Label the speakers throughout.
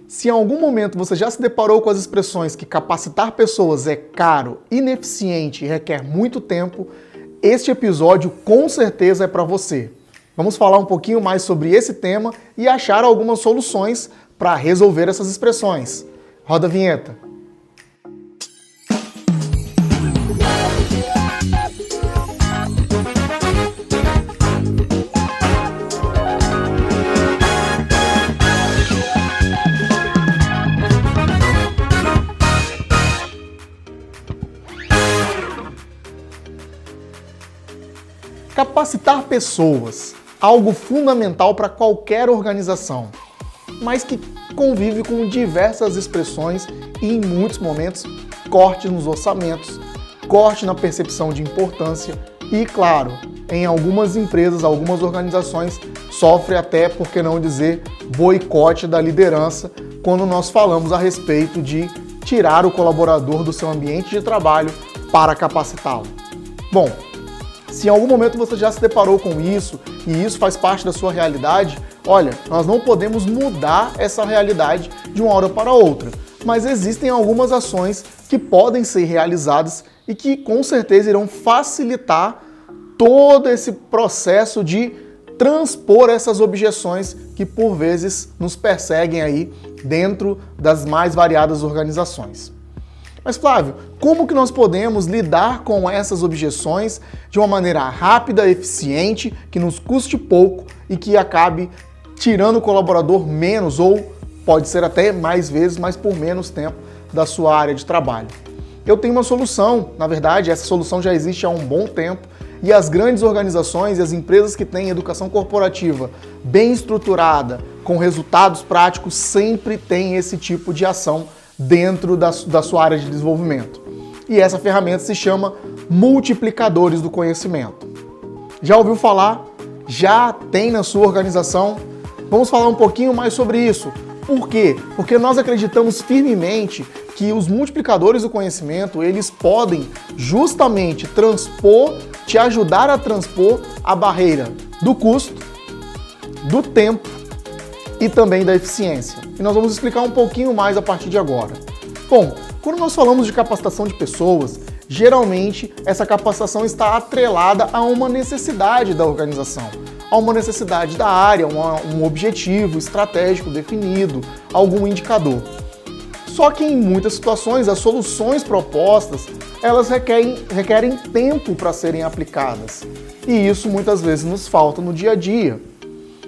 Speaker 1: Se em algum momento você já se deparou com as expressões que capacitar pessoas é caro, ineficiente e requer muito tempo, este episódio com certeza é para você. Vamos falar um pouquinho mais sobre esse tema e achar algumas soluções para resolver essas expressões. Roda a vinheta. Capacitar pessoas, algo fundamental para qualquer organização, mas que convive com diversas expressões e, em muitos momentos, corte nos orçamentos, corte na percepção de importância e, claro, em algumas empresas, algumas organizações, sofre até, por que não dizer, boicote da liderança quando nós falamos a respeito de tirar o colaborador do seu ambiente de trabalho para capacitá-lo. Bom, se em algum momento você já se deparou com isso e isso faz parte da sua realidade, olha, nós não podemos mudar essa realidade de uma hora para outra, mas existem algumas ações que podem ser realizadas e que com certeza irão facilitar todo esse processo de transpor essas objeções que por vezes nos perseguem aí dentro das mais variadas organizações. Mas Flávio, como que nós podemos lidar com essas objeções de uma maneira rápida, eficiente, que nos custe pouco e que acabe tirando o colaborador menos ou pode ser até mais vezes, mas por menos tempo da sua área de trabalho? Eu tenho uma solução, na verdade, essa solução já existe há um bom tempo e as grandes organizações e as empresas que têm educação corporativa bem estruturada, com resultados práticos, sempre têm esse tipo de ação dentro da sua área de desenvolvimento. E essa ferramenta se chama multiplicadores do conhecimento. Já ouviu falar? Já tem na sua organização? Vamos falar um pouquinho mais sobre isso. Por quê? Porque nós acreditamos firmemente que os multiplicadores do conhecimento, eles podem justamente te ajudar a transpor a barreira do custo, do tempo e também da eficiência. E nós vamos explicar um pouquinho mais a partir de agora. Bom, quando nós falamos de capacitação de pessoas, geralmente essa capacitação está atrelada a uma necessidade da organização, a uma necessidade da área, um objetivo estratégico definido, algum indicador. Só que em muitas situações as soluções propostas, elas requerem tempo para serem aplicadas. E isso muitas vezes nos falta no dia a dia.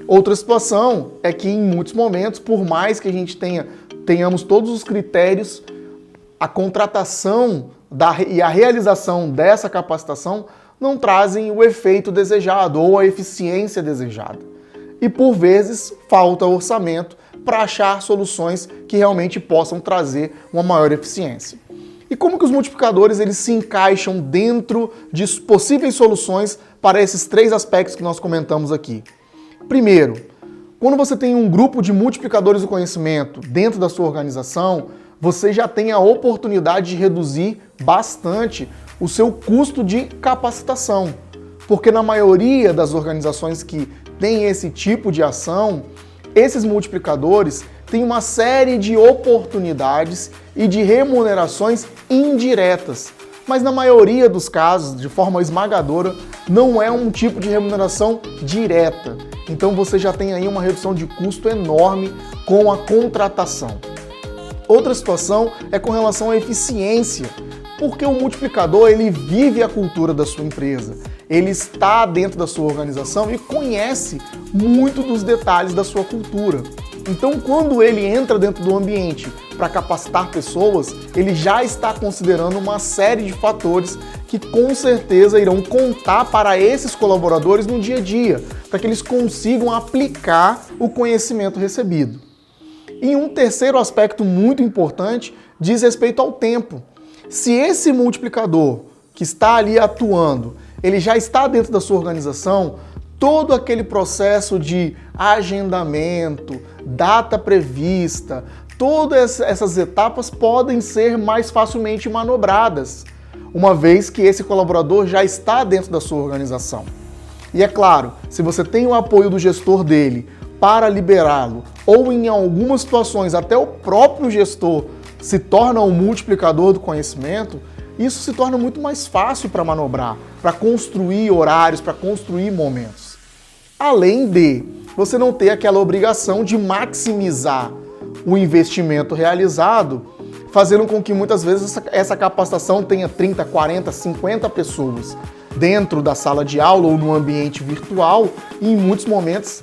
Speaker 1: Outra situação é que em muitos momentos, por mais que a gente tenhamos todos os critérios, a contratação e a realização dessa capacitação não trazem o efeito desejado ou a eficiência desejada. E por vezes falta orçamento para achar soluções que realmente possam trazer uma maior eficiência. E como que os multiplicadores eles se encaixam dentro de possíveis soluções para esses três aspectos que nós comentamos aqui? Primeiro, quando você tem um grupo de multiplicadores do conhecimento dentro da sua organização, você já tem a oportunidade de reduzir bastante o seu custo de capacitação. Porque na maioria das organizações que têm esse tipo de ação, esses multiplicadores têm uma série de oportunidades e de remunerações indiretas. Mas na maioria dos casos, de forma esmagadora, não é um tipo de remuneração direta. Então você já tem aí uma redução de custo enorme com a contratação. Outra situação é com relação à eficiência, porque o multiplicador ele vive a cultura da sua empresa, ele está dentro da sua organização e conhece muito dos detalhes da sua cultura. Então, quando ele entra dentro do ambiente para capacitar pessoas, ele já está considerando uma série de fatores que com certeza irão contar para esses colaboradores no dia a dia, para que eles consigam aplicar o conhecimento recebido. E um terceiro aspecto muito importante diz respeito ao tempo. Se esse multiplicador que está ali atuando, ele já está dentro da sua organização, todo aquele processo de agendamento, data prevista, todas essas etapas podem ser mais facilmente manobradas, uma vez que esse colaborador já está dentro da sua organização. E é claro, se você tem o apoio do gestor dele para liberá-lo, ou em algumas situações até o próprio gestor se torna um multiplicador do conhecimento, isso se torna muito mais fácil para manobrar, para construir horários, para construir momentos. Além de você não ter aquela obrigação de maximizar o investimento realizado, fazendo com que muitas vezes essa capacitação tenha 30, 40, 50 pessoas dentro da sala de aula ou no ambiente virtual e em muitos momentos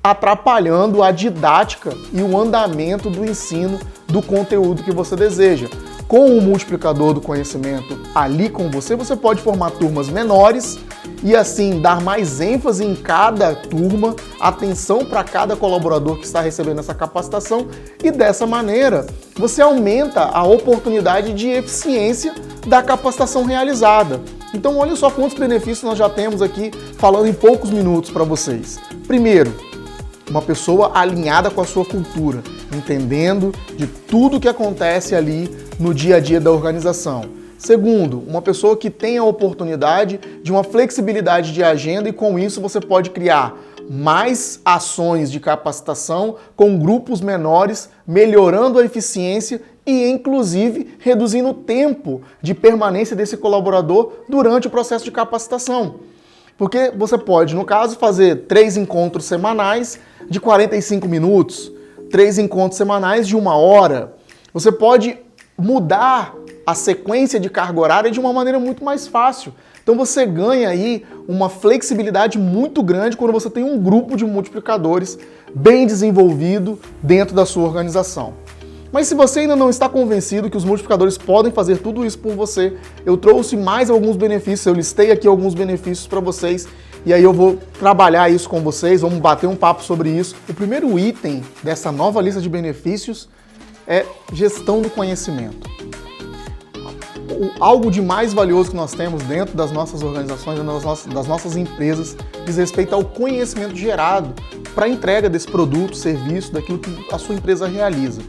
Speaker 1: atrapalhando a didática e o andamento do ensino do conteúdo que você deseja. Com o multiplicador do conhecimento ali com você, você pode formar turmas menores e assim dar mais ênfase em cada turma, atenção para cada colaborador que está recebendo essa capacitação e dessa maneira você aumenta a oportunidade de eficiência da capacitação realizada. Então olha só quantos benefícios nós já temos aqui falando em poucos minutos para vocês. Primeiro, uma pessoa alinhada com a sua cultura, entendendo de tudo que acontece ali no dia a dia da organização. Segundo, uma pessoa que tem a oportunidade de uma flexibilidade de agenda e com isso você pode criar mais ações de capacitação com grupos menores, melhorando a eficiência e, inclusive, reduzindo o tempo de permanência desse colaborador durante o processo de capacitação. Porque você pode, no caso, fazer 3 encontros semanais de 45 minutos, 3 encontros semanais de 1 hora. Você pode mudar a sequência de carga horária de uma maneira muito mais fácil. Então você ganha aí uma flexibilidade muito grande quando você tem um grupo de multiplicadores bem desenvolvido dentro da sua organização. Mas se você ainda não está convencido que os multiplicadores podem fazer tudo isso por você, eu trouxe mais alguns benefícios, eu listei aqui alguns benefícios para vocês e aí eu vou trabalhar isso com vocês, vamos bater um papo sobre isso. O primeiro item dessa nova lista de benefícios é gestão do conhecimento. Algo de mais valioso que nós temos dentro das nossas organizações, das nossas empresas, diz respeito ao conhecimento gerado para a entrega desse produto, serviço, daquilo que a sua empresa realiza.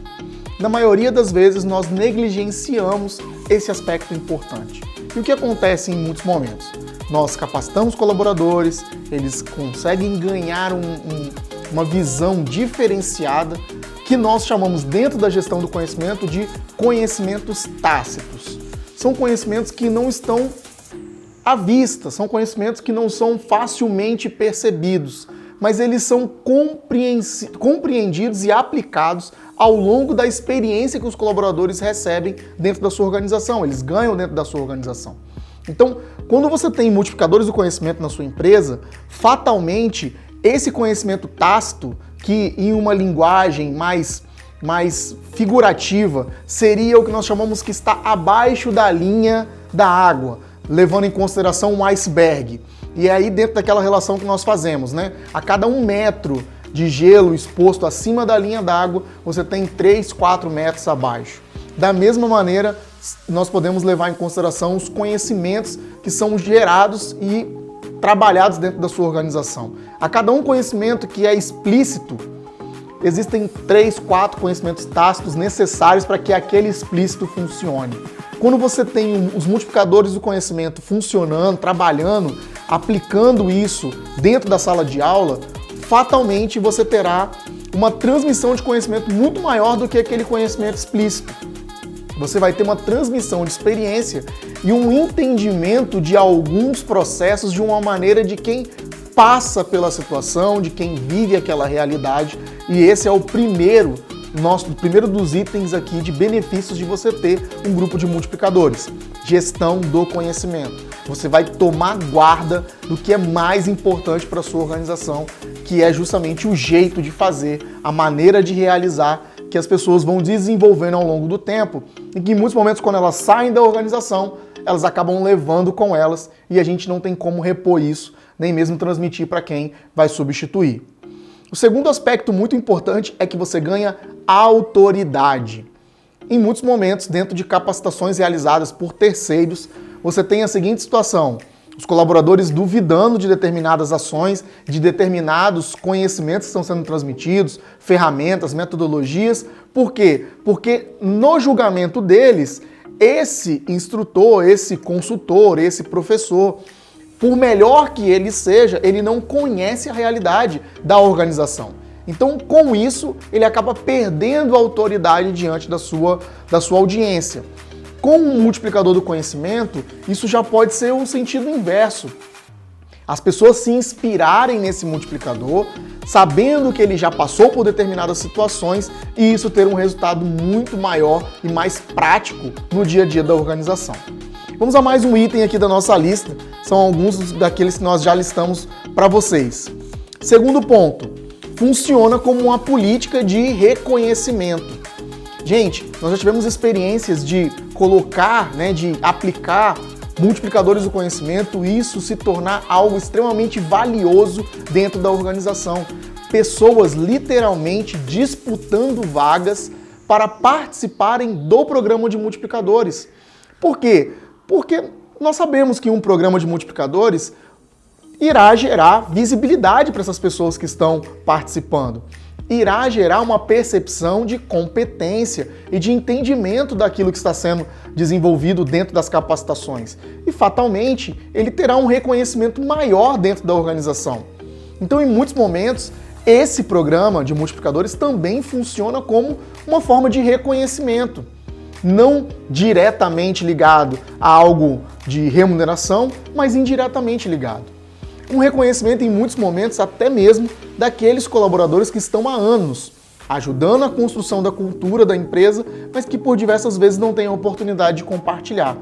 Speaker 1: Na maioria das vezes, nós negligenciamos esse aspecto importante. E o que acontece em muitos momentos? Nós capacitamos colaboradores, eles conseguem ganhar uma visão diferenciada que nós chamamos dentro da gestão do conhecimento de conhecimentos tácitos. São conhecimentos que não estão à vista, são conhecimentos que não são facilmente percebidos, mas eles são compreendidos e aplicados ao longo da experiência que os colaboradores recebem dentro da sua organização, eles ganham dentro da sua organização. Então, quando você tem multiplicadores do conhecimento na sua empresa, fatalmente, esse conhecimento tácito, que em uma linguagem mais figurativa, seria o que nós chamamos que está abaixo da linha da água, levando em consideração um iceberg. E é aí dentro daquela relação que nós fazemos, né? A cada 1 metro de gelo exposto acima da linha d'água, você tem 3, 4 metros abaixo. Da mesma maneira, nós podemos levar em consideração os conhecimentos que são gerados e trabalhados dentro da sua organização. A cada um conhecimento que é explícito, existem 3, 4 conhecimentos tácitos necessários para que aquele explícito funcione. Quando você tem os multiplicadores do conhecimento funcionando, trabalhando, aplicando isso dentro da sala de aula, fatalmente você terá uma transmissão de conhecimento muito maior do que aquele conhecimento explícito. Você vai ter uma transmissão de experiência e um entendimento de alguns processos de uma maneira de quem passa pela situação, de quem vive aquela realidade. E esse é o primeiro dos itens aqui de benefícios de você ter um grupo de multiplicadores. Gestão do conhecimento. Você vai tomar guarda do que é mais importante para a sua organização, que é justamente o jeito de fazer, a maneira de realizar, que as pessoas vão desenvolvendo ao longo do tempo, e que em muitos momentos, quando elas saem da organização, elas acabam levando com elas e a gente não tem como repor isso, nem mesmo transmitir para quem vai substituir. O segundo aspecto muito importante é que você ganha autoridade. Em muitos momentos, dentro de capacitações realizadas por terceiros, você tem a seguinte situação: os colaboradores duvidando de determinadas ações, de determinados conhecimentos que estão sendo transmitidos, ferramentas, metodologias. Por quê? Porque no julgamento deles, esse instrutor, esse consultor, esse professor, por melhor que ele seja, ele não conhece a realidade da organização. Então, com isso, ele acaba perdendo a autoridade diante da sua audiência. Com o multiplicador do conhecimento, isso já pode ser um sentido inverso. As pessoas se inspirarem nesse multiplicador, sabendo que ele já passou por determinadas situações e isso ter um resultado muito maior e mais prático no dia a dia da organização. Vamos a mais um item aqui da nossa lista, são alguns daqueles que nós já listamos para vocês. Segundo ponto, funciona como uma política de reconhecimento. Gente, nós já tivemos experiências de colocar, de aplicar multiplicadores do conhecimento e isso se tornar algo extremamente valioso dentro da organização. Pessoas literalmente disputando vagas para participarem do programa de multiplicadores. Por quê? Porque nós sabemos que um programa de multiplicadores irá gerar visibilidade para essas pessoas que estão participando. Irá gerar uma percepção de competência e de entendimento daquilo que está sendo desenvolvido dentro das capacitações. E, fatalmente, ele terá um reconhecimento maior dentro da organização. Então, em muitos momentos, esse programa de multiplicadores também funciona como uma forma de reconhecimento. Não diretamente ligado a algo de remuneração, mas indiretamente ligado. Um reconhecimento em muitos momentos até mesmo daqueles colaboradores que estão há anos ajudando a construção da cultura da empresa, mas que por diversas vezes não têm a oportunidade de compartilhar.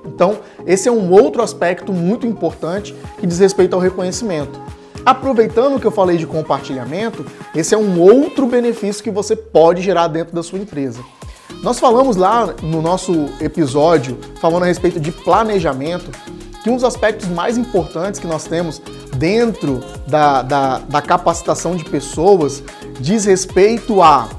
Speaker 1: Então, esse é um outro aspecto muito importante que diz respeito ao reconhecimento. Aproveitando que eu falei de compartilhamento, esse é um outro benefício que você pode gerar dentro da sua empresa. Nós falamos lá no nosso episódio, falando a respeito de planejamento, que um dos aspectos mais importantes que nós temos dentro da capacitação de pessoas diz respeito a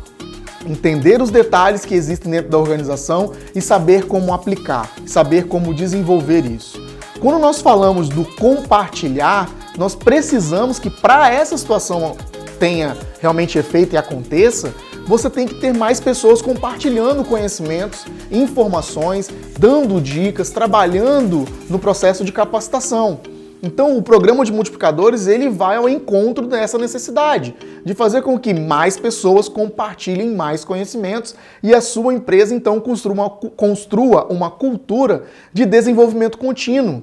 Speaker 1: entender os detalhes que existem dentro da organização e saber como aplicar, saber como desenvolver isso. Quando nós falamos do compartilhar, nós precisamos que para essa situação tenha realmente efeito e aconteça, você tem que ter mais pessoas compartilhando conhecimentos, informações, dando dicas, trabalhando no processo de capacitação. Então, o programa de multiplicadores ele vai ao encontro dessa necessidade de fazer com que mais pessoas compartilhem mais conhecimentos e a sua empresa, então, construa uma cultura de desenvolvimento contínuo,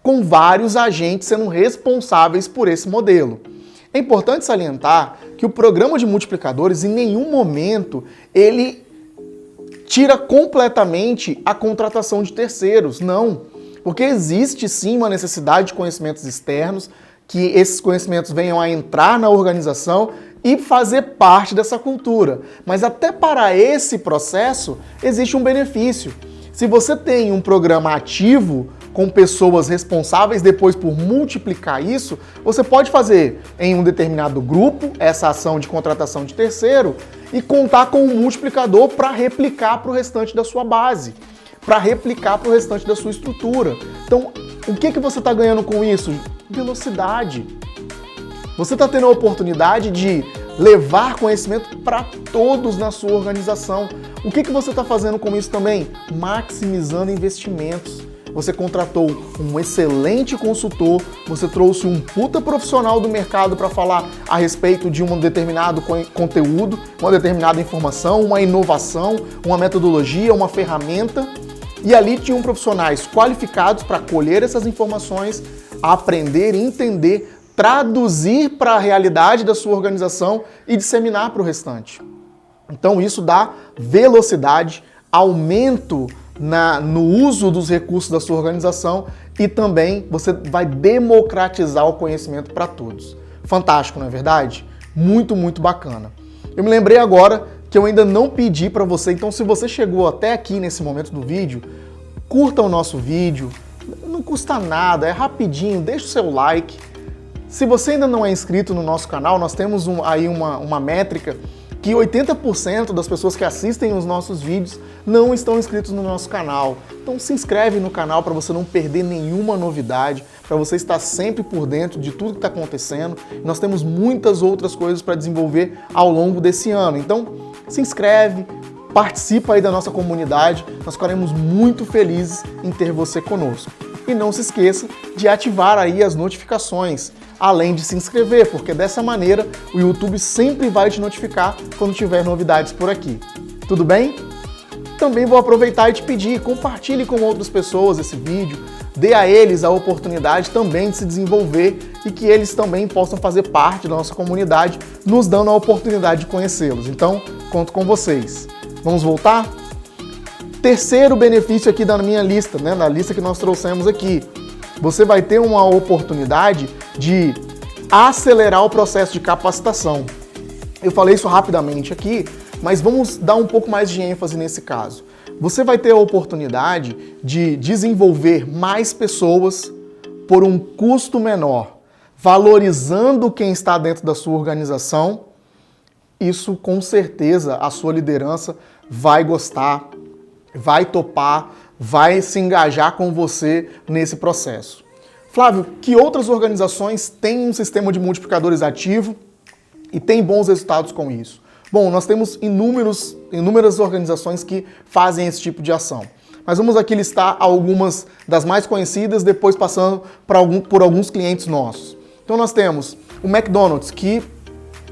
Speaker 1: com vários agentes sendo responsáveis por esse modelo. É importante salientar que o programa de multiplicadores, em nenhum momento, ele tira completamente a contratação de terceiros, não. Porque existe sim uma necessidade de conhecimentos externos, que esses conhecimentos venham a entrar na organização e fazer parte dessa cultura. Mas até para esse processo, existe um benefício. Se você tem um programa ativo, com pessoas responsáveis depois por multiplicar isso, você pode fazer em um determinado grupo essa ação de contratação de terceiro e contar com um multiplicador para replicar para o restante da sua base, para replicar para o restante da sua estrutura. Então, o que você está ganhando com isso? Velocidade. Você está tendo a oportunidade de levar conhecimento para todos na sua organização. O que você está fazendo com isso também? Maximizando investimentos. Você contratou um excelente consultor, você trouxe um puta profissional do mercado para falar a respeito de um determinado conteúdo, uma determinada informação, uma inovação, uma metodologia, uma ferramenta. E ali tinham profissionais qualificados para colher essas informações, aprender, entender, traduzir para a realidade da sua organização e disseminar para o restante. Então isso dá velocidade, aumento no uso dos recursos da sua organização e também você vai democratizar o conhecimento para todos. Fantástico, não é verdade? Muito, muito bacana. Eu me lembrei agora que eu ainda não pedi para você, então se você chegou até aqui nesse momento do vídeo, curta o nosso vídeo, não custa nada, é rapidinho, deixa o seu like. Se você ainda não é inscrito no nosso canal, nós temos aí uma métrica que 80% das pessoas que assistem os nossos vídeos não estão inscritos no nosso canal. Então se inscreve no canal para você não perder nenhuma novidade, para você estar sempre por dentro de tudo que está acontecendo. Nós temos muitas outras coisas para desenvolver ao longo desse ano. Então se inscreve, participa aí da nossa comunidade, nós ficaremos muito felizes em ter você conosco. E não se esqueça de ativar aí as notificações. além de se inscrever, porque dessa maneira o YouTube sempre vai te notificar quando tiver novidades por aqui. Tudo bem? Também vou aproveitar e te pedir, compartilhe com outras pessoas esse vídeo, dê a eles a oportunidade também de se desenvolver e que eles também possam fazer parte da nossa comunidade, nos dando a oportunidade de conhecê-los. Então, conto com vocês. Vamos voltar? Terceiro benefício aqui da minha lista, né, na lista que nós trouxemos aqui. Você vai ter uma oportunidade de acelerar o processo de capacitação. Eu falei isso rapidamente aqui, mas vamos dar um pouco mais de ênfase nesse caso. Você vai ter a oportunidade de desenvolver mais pessoas por um custo menor, valorizando quem está dentro da sua organização. Isso, com certeza, a sua liderança vai gostar, vai topar, vai se engajar com você nesse processo. Flávio, que outras organizações têm um sistema de multiplicadores ativo e têm bons resultados com isso? Bom, nós temos inúmeras organizações que fazem esse tipo de ação. Mas vamos aqui listar algumas das mais conhecidas, depois passando por alguns clientes nossos. Então nós temos o McDonald's, que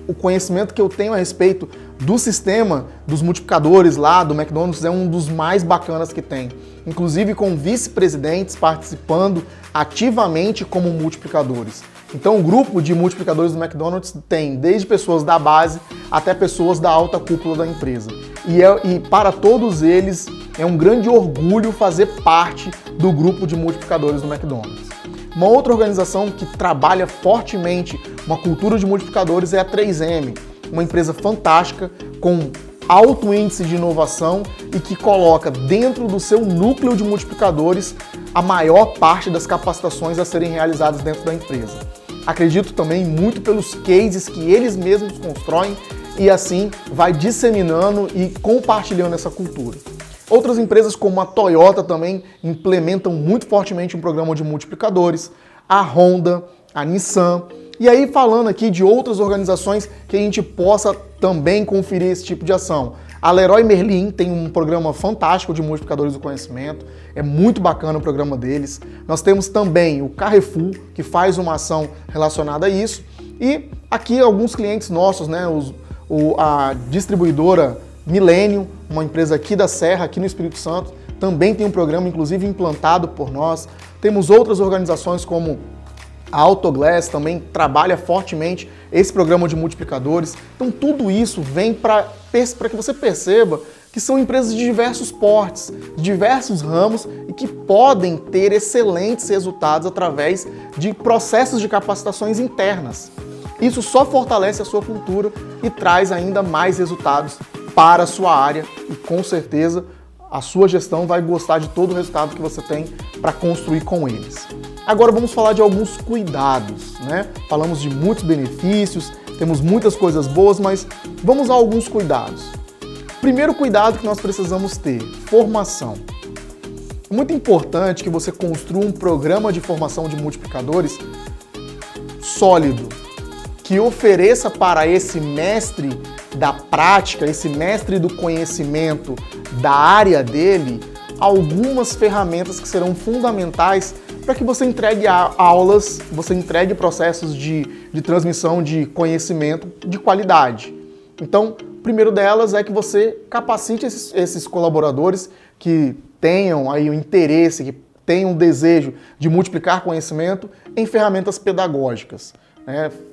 Speaker 1: o conhecimento que eu tenho a respeito do sistema dos multiplicadores lá do McDonald's é um dos mais bacanas que tem. Inclusive com vice-presidentes participando ativamente como multiplicadores. Então o grupo de multiplicadores do McDonald's tem desde pessoas da base até pessoas da alta cúpula da empresa. E para todos eles é um grande orgulho fazer parte do grupo de multiplicadores do McDonald's. Uma outra organização que trabalha fortemente uma cultura de multiplicadores é a 3M, uma empresa fantástica com alto índice de inovação e que coloca dentro do seu núcleo de multiplicadores a maior parte das capacitações a serem realizadas dentro da empresa. Acredito também muito pelos cases que eles mesmos constroem e assim vai disseminando e compartilhando essa cultura. Outras empresas como a Toyota também implementam muito fortemente um programa de multiplicadores, a Honda, a Nissan. E aí falando aqui de outras organizações que a gente possa também conferir esse tipo de ação. A Leroy Merlin tem um programa fantástico de multiplicadores do conhecimento, é muito bacana o programa deles. Nós temos também o Carrefour, que faz uma ação relacionada a isso. E aqui alguns clientes nossos, né, a distribuidora Millennium, uma empresa aqui da Serra, aqui no Espírito Santo, também tem um programa, inclusive implantado por nós. Temos outras organizações como a Autoglass também trabalha fortemente esse programa de multiplicadores. Então tudo isso vem para que você perceba que são empresas de diversos portes, de diversos ramos e que podem ter excelentes resultados através de processos de capacitações internas. Isso só fortalece a sua cultura e traz ainda mais resultados para a sua área e com certeza a sua gestão vai gostar de todo o resultado que você tem para construir com eles. Agora vamos falar de alguns cuidados, né? Falamos de muitos benefícios, temos muitas coisas boas, mas vamos a alguns cuidados. Primeiro cuidado que nós precisamos ter, formação. É muito importante que você construa um programa de formação de multiplicadores sólido, que ofereça para esse mestre da prática, esse mestre do conhecimento da área dele, algumas ferramentas que serão fundamentais para que você entregue aulas, você entregue processos de transmissão de conhecimento de qualidade. Então, o primeiro delas é que você capacite esses colaboradores que tenham aí o interesse, que tenham o desejo de multiplicar conhecimento em ferramentas pedagógicas.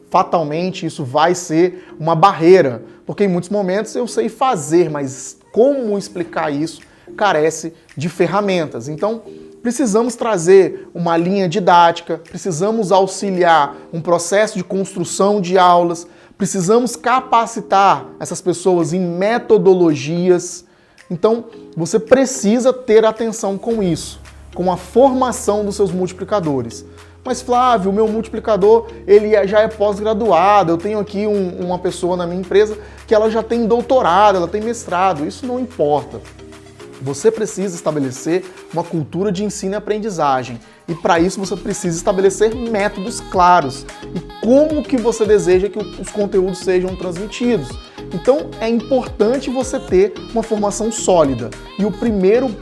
Speaker 1: Fatalmente isso vai ser uma barreira, porque em muitos momentos eu sei fazer, mas como explicar isso carece de ferramentas. Então, precisamos trazer uma linha didática, precisamos auxiliar um processo de construção de aulas, precisamos capacitar essas pessoas em metodologias. Então, você precisa ter atenção com isso, com a formação dos seus multiplicadores. Mas Flávio, o meu multiplicador ele já é pós-graduado, eu tenho aqui uma pessoa na minha empresa que ela já tem doutorado, ela tem mestrado, isso não importa. Você precisa estabelecer uma cultura de ensino e aprendizagem e para isso você precisa estabelecer métodos claros e como que você deseja que os conteúdos sejam transmitidos. Então é importante você ter uma formação sólida e o primeiro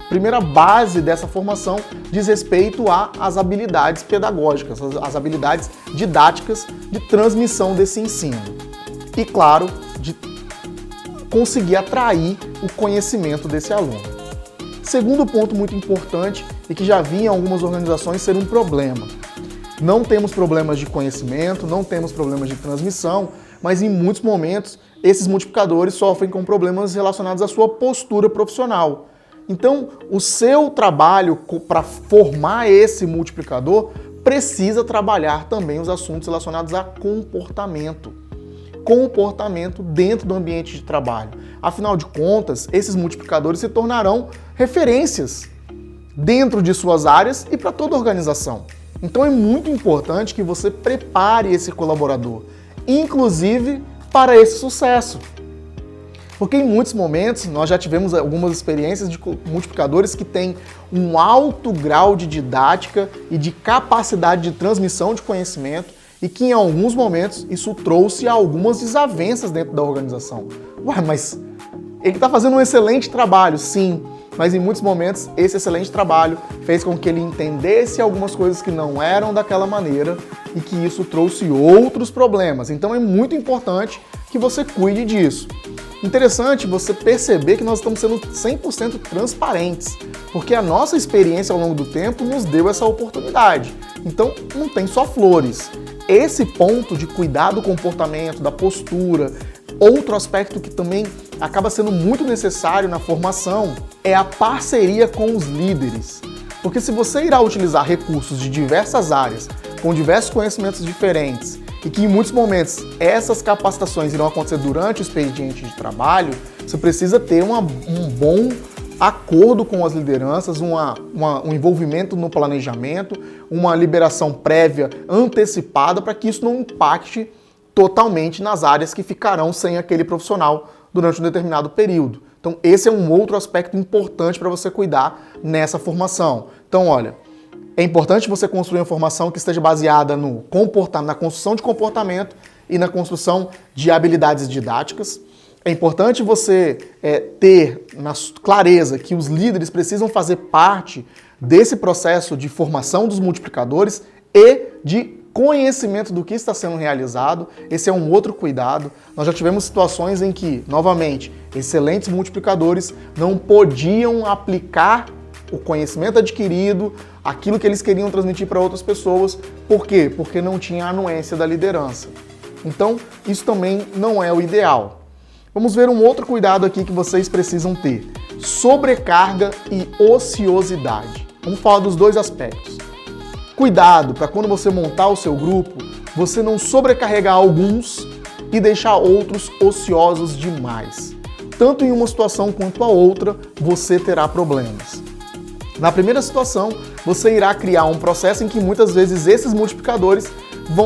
Speaker 1: primeira base dessa formação diz respeito às habilidades pedagógicas, às habilidades didáticas de transmissão desse ensino. E, claro, de conseguir atrair o conhecimento desse aluno. Segundo ponto muito importante e que já vi em algumas organizações ser um problema. Não temos problemas de conhecimento, não temos problemas de transmissão, mas em muitos momentos esses multiplicadores sofrem com problemas relacionados à sua postura profissional. Então, o seu trabalho para formar esse multiplicador precisa trabalhar também os assuntos relacionados a comportamento. Comportamento dentro do ambiente de trabalho. Afinal de contas, esses multiplicadores se tornarão referências dentro de suas áreas e para toda a organização. Então é muito importante que você prepare esse colaborador, inclusive para esse sucesso. Porque em muitos momentos nós já tivemos algumas experiências de multiplicadores que têm um alto grau de didática e de capacidade de transmissão de conhecimento e que em alguns momentos isso trouxe algumas desavenças dentro da organização. Ué, mas ele está fazendo um excelente trabalho, sim, mas em muitos momentos esse excelente trabalho fez com que ele entendesse algumas coisas que não eram daquela maneira e que isso trouxe outros problemas. Então é muito importante que você cuide disso. Interessante você perceber que nós estamos sendo 100% transparentes, porque a nossa experiência ao longo do tempo nos deu essa oportunidade. Então não tem só flores. Esse ponto de cuidar do comportamento, da postura, outro aspecto que também acaba sendo muito necessário na formação é a parceria com os líderes. Porque se você irá utilizar recursos de diversas áreas, com diversos conhecimentos diferentes, e que em muitos momentos essas capacitações irão acontecer durante o expediente de trabalho, você precisa ter um bom acordo com as lideranças, um envolvimento no planejamento, uma liberação prévia antecipada para que isso não impacte totalmente nas áreas que ficarão sem aquele profissional durante um determinado período. Então esse é um outro aspecto importante para você cuidar nessa formação. Então olha, é importante você construir uma formação que esteja baseada na construção de comportamento e na construção de habilidades didáticas. É importante você ter na clareza que os líderes precisam fazer parte desse processo de formação dos multiplicadores e de conhecimento do que está sendo realizado. Esse é um outro cuidado. Nós já tivemos situações em que, novamente, excelentes multiplicadores não podiam aplicar o conhecimento adquirido, aquilo que eles queriam transmitir para outras pessoas. Por quê? Porque não tinha a anuência da liderança. Então, isso também não é o ideal. Vamos ver um outro cuidado aqui que vocês precisam ter. Sobrecarga e ociosidade. Vamos falar dos dois aspectos. Cuidado para quando você montar o seu grupo, você não sobrecarregar alguns e deixar outros ociosos demais. Tanto em uma situação quanto a outra, você terá problemas. Na primeira situação, você irá criar um processo em que muitas vezes esses multiplicadores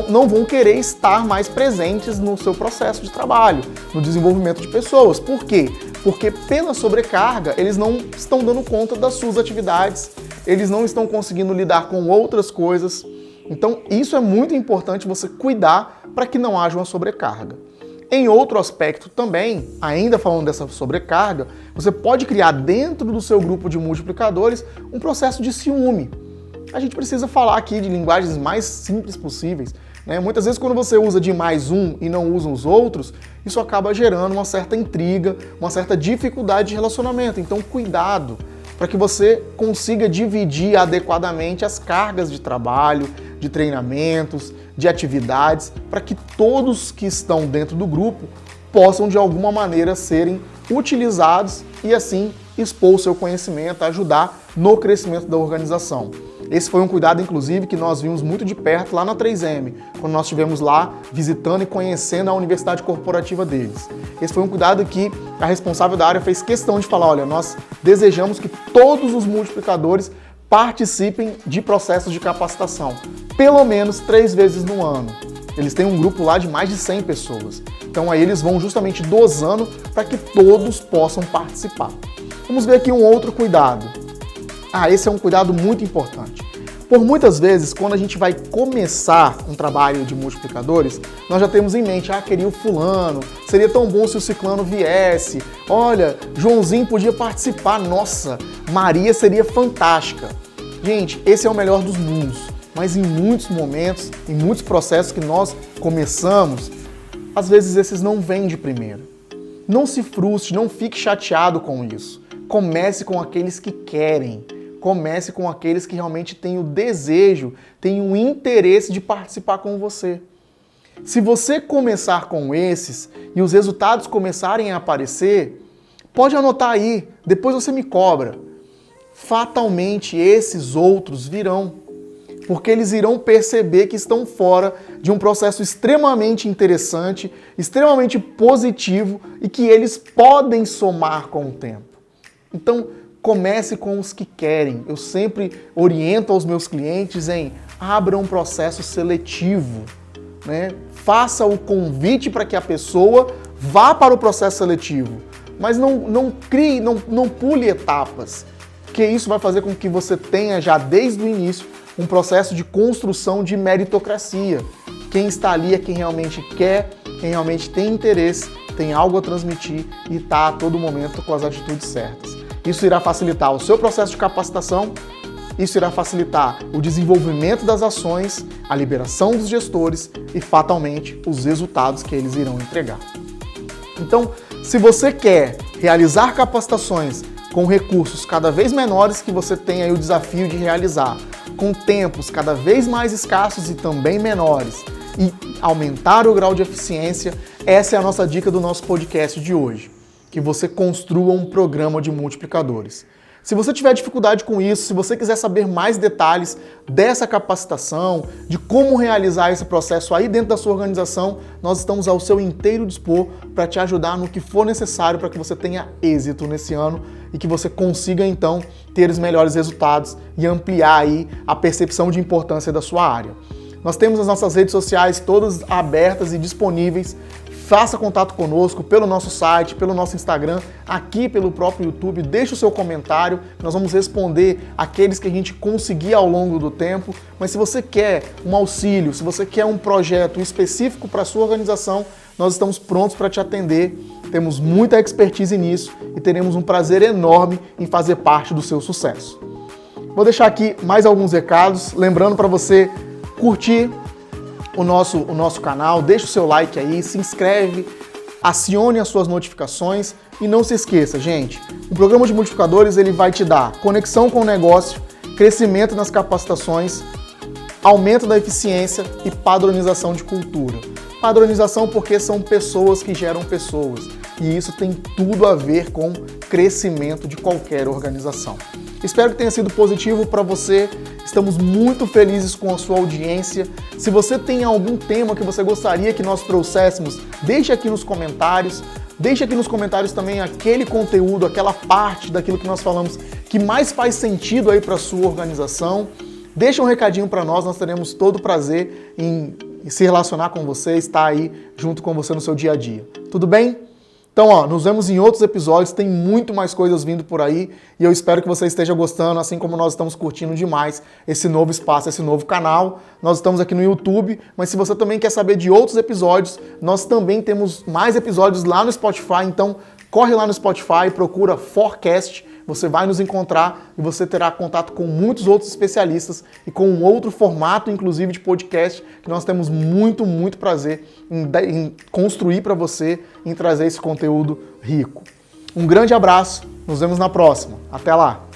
Speaker 1: não vão querer estar mais presentes no seu processo de trabalho, no desenvolvimento de pessoas. Por quê? Porque pela sobrecarga, eles não estão dando conta das suas atividades, eles não estão conseguindo lidar com outras coisas. Então, isso é muito importante você cuidar para que não haja uma sobrecarga. Em outro aspecto também, ainda falando dessa sobrecarga, você pode criar dentro do seu grupo de multiplicadores um processo de ciúme. A gente precisa falar aqui de linguagens mais simples possíveis, né? Muitas vezes quando você usa de mais um e não usa os outros, isso acaba gerando uma certa intriga, uma certa dificuldade de relacionamento. Então cuidado para que você consiga dividir adequadamente as cargas de trabalho, de treinamentos, de atividades, para que todos que estão dentro do grupo possam de alguma maneira serem utilizados e assim expor o seu conhecimento, ajudar no crescimento da organização. Esse foi um cuidado, inclusive, que nós vimos muito de perto lá na 3M, quando nós estivemos lá visitando e conhecendo a universidade corporativa deles. Esse foi um cuidado que a responsável da área fez questão de falar, olha, nós desejamos que todos os multiplicadores participem de processos de capacitação, pelo menos 3 vezes no ano. Eles têm um grupo lá de mais de 100 pessoas. Então aí eles vão justamente dosando para que todos possam participar. Vamos ver aqui um outro cuidado. Esse é um cuidado muito importante. Por muitas vezes, quando a gente vai começar um trabalho de multiplicadores, nós já temos em mente, queria o fulano, seria tão bom se o ciclano viesse, olha, Joãozinho podia participar, nossa, Maria seria fantástica. Gente, esse é o melhor dos mundos, mas em muitos momentos, em muitos processos que nós começamos, às vezes esses não vêm de primeira. Não se frustre, não fique chateado com isso. Comece com aqueles que querem. Comece com aqueles que realmente têm o desejo, têm o interesse de participar com você. Se você começar com esses e os resultados começarem a aparecer, pode anotar aí, depois você me cobra. Fatalmente esses outros virão, porque eles irão perceber que estão fora de um processo extremamente interessante, extremamente positivo e que eles podem somar com o tempo. Então, comece com os que querem. Eu sempre oriento aos meus clientes em abra um processo seletivo, né? Faça o convite para que a pessoa vá para o processo seletivo, mas não crie, não pule etapas, porque isso vai fazer com que você tenha já desde o início um processo de construção de meritocracia. Quem está ali é quem realmente quer, quem realmente tem interesse, tem algo a transmitir e está a todo momento com as atitudes certas. Isso irá facilitar o seu processo de capacitação, isso irá facilitar o desenvolvimento das ações, a liberação dos gestores e, fatalmente, os resultados que eles irão entregar. Então, se você quer realizar capacitações com recursos cada vez menores que você tem aí o desafio de realizar, com tempos cada vez mais escassos e também menores, e aumentar o grau de eficiência, essa é a nossa dica do nosso podcast de hoje. Que você construa um programa de multiplicadores. Se você tiver dificuldade com isso, se você quiser saber mais detalhes dessa capacitação, de como realizar esse processo aí dentro da sua organização, nós estamos ao seu inteiro dispor para te ajudar no que for necessário para que você tenha êxito nesse ano e que você consiga então ter os melhores resultados e ampliar aí a percepção de importância da sua área. Nós temos as nossas redes sociais todas abertas e disponíveis. Faça contato conosco pelo nosso site, pelo nosso Instagram, aqui pelo próprio YouTube. Deixe o seu comentário, nós vamos responder aqueles que a gente conseguir ao longo do tempo. Mas se você quer um auxílio, se você quer um projeto específico para a sua organização, nós estamos prontos para te atender. Temos muita expertise nisso e teremos um prazer enorme em fazer parte do seu sucesso. Vou deixar aqui mais alguns recados, lembrando para você curtir o nosso canal, deixa o seu like aí, se inscreve, acione as suas notificações e não se esqueça, gente, o programa de multiplicadores ele vai te dar conexão com o negócio, crescimento nas capacitações, aumento da eficiência e padronização de cultura. Padronização porque são pessoas que geram pessoas e isso tem tudo a ver com crescimento de qualquer organização. Espero que tenha sido positivo para você. Estamos muito felizes com a sua audiência. Se você tem algum tema que você gostaria que nós trouxéssemos, deixe aqui nos comentários. Deixe aqui nos comentários também aquele conteúdo, aquela parte daquilo que nós falamos que mais faz sentido aí para a sua organização. Deixa um recadinho para nós teremos todo o prazer em se relacionar com você, estar aí junto com você no seu dia a dia. Tudo bem? Então, nos vemos em outros episódios, tem muito mais coisas vindo por aí e eu espero que você esteja gostando, assim como nós estamos curtindo demais esse novo espaço, esse novo canal. Nós estamos aqui no YouTube, mas se você também quer saber de outros episódios, nós também temos mais episódios lá no Spotify, então corre lá no Spotify, procura Forecast, você vai nos encontrar e você terá contato com muitos outros especialistas e com um outro formato, inclusive de podcast, que nós temos muito prazer em construir para você, em trazer esse conteúdo rico. Um grande abraço, nos vemos na próxima. Até lá!